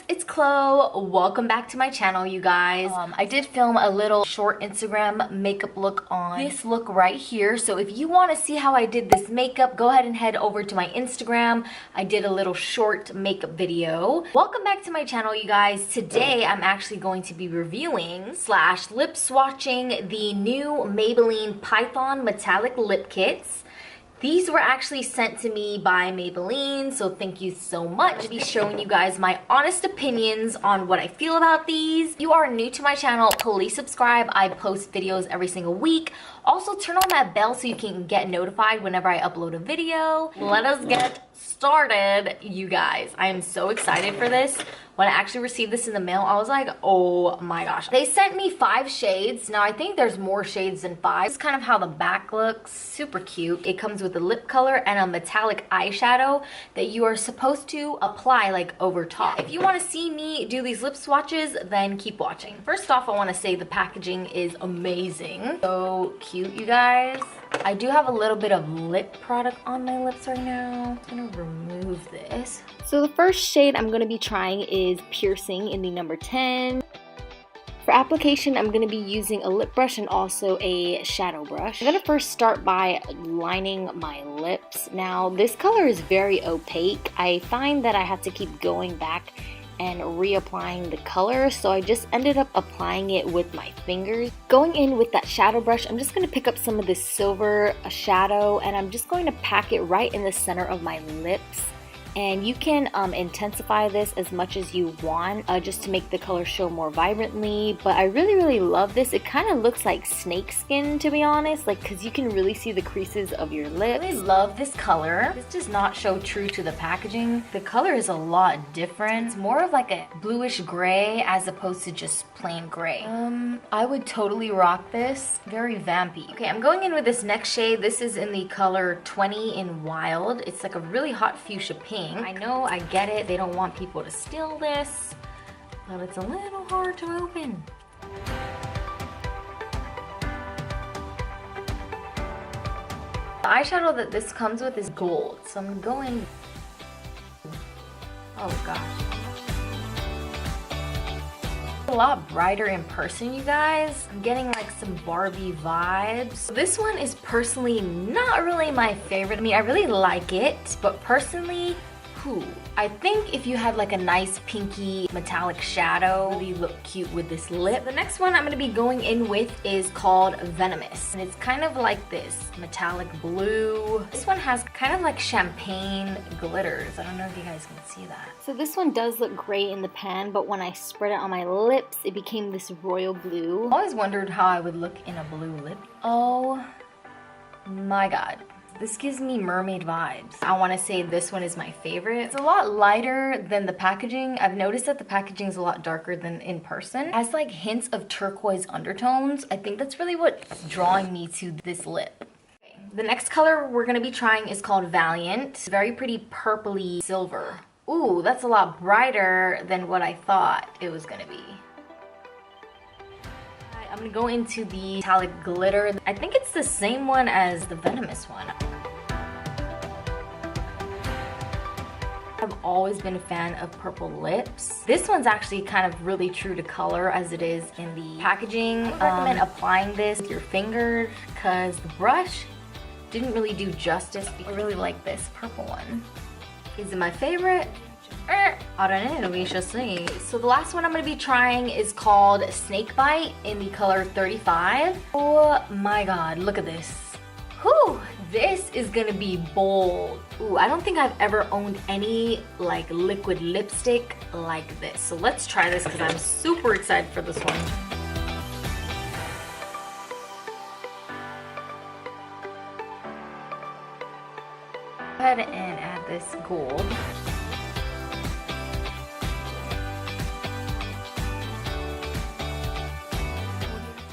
It's Chloe. Welcome back to my channel, you guys. I did film a little short Instagram makeup look on this look right here. So if you want to see how I did this makeup, go ahead and head over to my Instagram. I did a little short makeup video. Welcome back to my channel, you guys. Today I'm actually going to be reviewing / lip swatching the new Maybelline Python Metallic Lip Kits. These were actually sent to me by Maybelline, so thank you so much. I'll be showing you guys my honest opinions on what I feel about these. If you are new to my channel, please subscribe. I post videos every single week. Also, turn on that bell so you can get notified whenever I upload a video. Let us get started, you guys. I am so excited for this. When I actually received this in the mail, I was like, oh my gosh. They sent me 5 shades. Now, I think there's more shades than 5. This is kind of how the back looks. Super cute. It comes with a lip color and a metallic eyeshadow that you are supposed to apply like over top. If you want to see me do these lip swatches, then keep watching. First off, I want to say the packaging is amazing. So cute, you guys. I do have a little bit of lip product on my lips right now. I'm gonna remove this. So the first shade I'm gonna be trying is Piercing in the number 10. For application, I'm gonna be using a lip brush and also a shadow brush. I'm gonna first start by lining my lips. Now, this color is very opaque. I find that I have to keep going back and reapplying the color, so I just ended up applying it with my fingers. Going in with that shadow brush, I'm just going to pick up some of this silver shadow and I'm just going to pack it right in the center of my lips. And you can intensify this as much as you want just to make the color show more vibrantly. But I really love this. It kind of looks like snake skin, to be honest, like because you can really see the creases of your lips. I really love this color. This does not show true to the packaging. The color is a lot different. It's more of like a bluish gray as opposed to just plain gray. I would totally rock this. Very vampy. Okay, I'm going in with this next shade. This is in the color 20 in Wild. It's like a really hot fuchsia pink. I know, I get it, they don't want people to steal this, but it's a little hard to open. The eyeshadow that this comes with is gold, so I'm going, oh gosh. A lot brighter in person, you guys. I'm getting like some Barbie vibes. This one is personally not really my favorite. I mean, I really like it, but personally, I think if you had like a nice pinky metallic shadow, really look cute with this lip. The next one I'm going to be going in with is called Venomous. And it's kind of like this metallic blue. This one has kind of like champagne glitters. I don't know if you guys can see that. So this one does look great in the pan, but when I spread it on my lips, it became this royal blue. I always wondered how I would look in a blue lip. Oh my god. This gives me mermaid vibes. I want to say this one is my favorite. It's a lot lighter than the packaging. I've noticed that the packaging is a lot darker than in person. It has like hints of turquoise undertones. I think that's really what's drawing me to this lip. Okay. The next color we're going to be trying is called Valiant. It's very pretty purpley silver. Ooh, that's a lot brighter than what I thought it was going to be. I'm gonna go into the metallic glitter. I think it's the same one as the Venomous one. I've always been a fan of purple lips. This one's actually kind of really true to color as it is in the packaging. I recommend applying this with your fingers because the brush didn't really do justice. I really like this purple one. Is it my favorite? I don't know, we shall see. So the last one I'm going to be trying is called Snakebite in the color 35. Oh my god, look at this. Whew, this is going to be bold. Ooh, I don't think I've ever owned any like liquid lipstick like this. So let's try this because I'm super excited for this one. Go ahead and add this gold.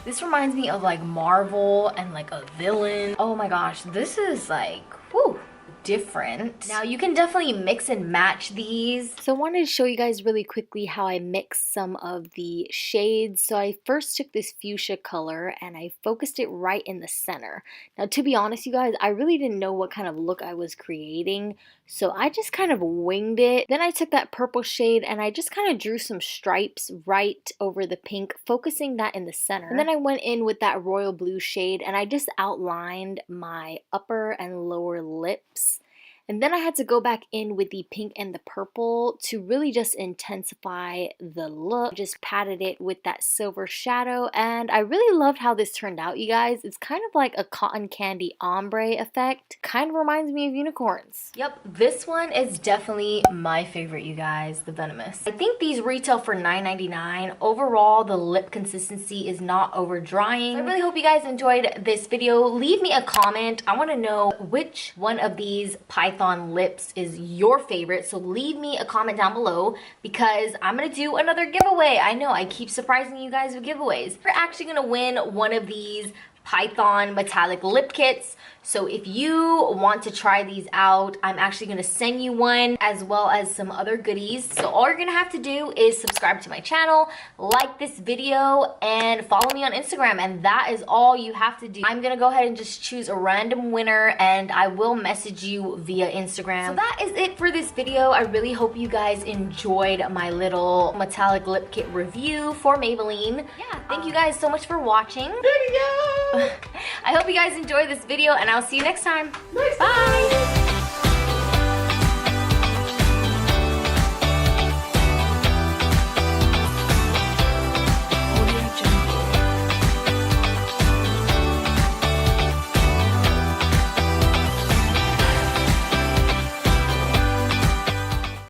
This reminds me of like Marvel and like a villain. Oh my gosh, this is like, whew. different. Now you can definitely mix and match these. So I wanted to show you guys really quickly how I mixed some of the shades. So I first took this fuchsia color and I focused it right in the center. Now to be honest, you guys, I really didn't know what kind of look I was creating, so I just kind of winged it. Then I took that purple shade and I just kind of drew some stripes right over the pink, focusing that in the center. And then I went in with that royal blue shade and I just outlined my upper and lower lips. And then I had to go back in with the pink and the purple to really just intensify the look. Just patted it with that silver shadow, and I really loved how this turned out, you guys. It's kind of like a cotton candy ombre effect. Kind of reminds me of unicorns. Yep, this one is definitely my favorite, you guys, the Venomous. I think these retail for $9.99. Overall, the lip consistency is not over drying. So I really hope you guys enjoyed this video. Leave me a comment. I want to know which one of these Python lips is your favorite, so leave me a comment down below because I'm gonna do another giveaway. I know I keep surprising you guys with giveaways. We're actually gonna win one of these Python metallic lip kits. So if you want to try these out, I'm actually going to send you one as well as some other goodies. So all you're going to have to do is subscribe to my channel, like this video, and follow me on Instagram, and that is all you have to do. I'm going to go ahead and just choose a random winner and I will message you via Instagram. So that is it for this video. I really hope you guys enjoyed my little metallic lip kit review for Maybelline. Yeah, thank you guys so much for watching. I hope you guys enjoyed this video and I'll see you next time. Bye!